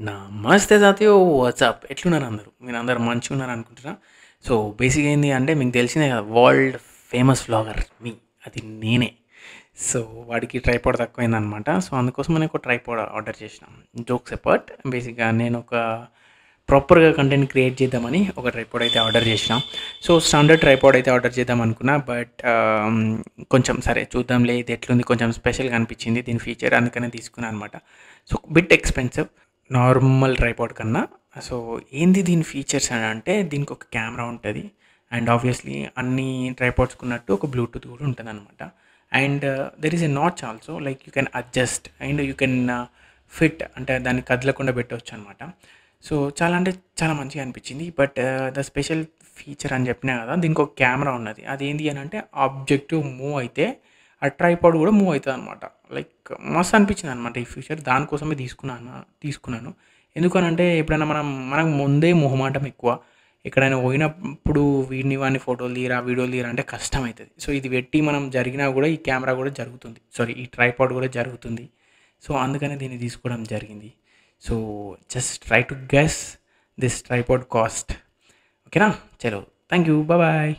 నమస్తే తాతయ్య వాట్సాప్ ఎట్లున్నారు అందరూ మీరు అందరు మంచిగా ఉన్నారు అనుకుంటున్నా. సో బేసిక్ ఏంది అంటే మీకు తెలిసిందే కదా, వరల్డ్ ఫేమస్ వ్లాగర్ మీ అది నేనే. సో వాడికి ట్రైపాడ్ తక్కువైందనమాట. సో అందుకోసం నేను ఒక ట్రైపాడ్ ఆర్డర్ చేసిన. జోక్స్ అపార్ట్, బేసిక్గా నేను ఒక ప్రాపర్గా కంటెంట్ క్రియేట్ చేద్దామని ఒక ట్రైపాడ్ అయితే ఆర్డర్ చేసిన. సో స్టాండర్డ్ ట్రైపాడ్ అయితే ఆర్డర్ చేద్దాం అనుకున్నా, బట్ కొంచెం సరే చూద్దాంలే ఇది ఎట్లుంది, కొంచెం స్పెషల్గా అనిపించింది దీని ఫీచర్, అందుకనే తీసుకున్నాను అనమాట. So bit expensive normal tripod కన్నా. సో ఏంది దీని ఫీచర్స్ అని అంటే, దీనికి ఒక కెమెరా ఉంటుంది అండ్ ఆబ్వియస్లీ అన్ని ట్రైపాడ్స్కి ఉన్నట్టు ఒక బ్లూటూత్ కూడా ఉంటుంది అనమాట. And there is a notch also, like you can adjust and you can fit, అంటే దాన్ని కదలకుండా పెట్టవచ్చు అనమాట. సో చాలా అంటే చాలా మంచిగా అనిపించింది. బట్ ద స్పెషల్ ఫీచర్ అని చెప్పినా కదా, దీనికి ఒక కెమెరా ఉన్నది. అది ఏంటి అని అంటే, ఆబ్జెక్టివ్ మూవ్ అయితే ఆ ట్రైపాడ్ కూడా మూవ్ అవుతుంది అనమాట. లైక్ మస్తు అనిపించింది అనమాట ఈ ఫీచర్. దానికోసమే తీసుకున్నాను. ఎందుకనంటే ఎప్పుడైనా మనకు ముందే మొహమాటం ఎక్కువ. ఎక్కడైనా పోయినప్పుడు వాడిని ఫోటోలు తీరా వీడియోలు తీరా అంటే కష్టం అవుతుంది. సో ఇది పెట్టి మనం జరిగినా కూడా ఈ కెమెరా కూడా జరుగుతుంది, సారీ ఈ ట్రైపాడ్ కూడా జరుగుతుంది. సో అందుకనే దీన్ని తీసుకోవడం జరిగింది. So just try to guess this tripod cost. ఓకేనా, చలో, థ్యాంక్ యూ, బాయ్.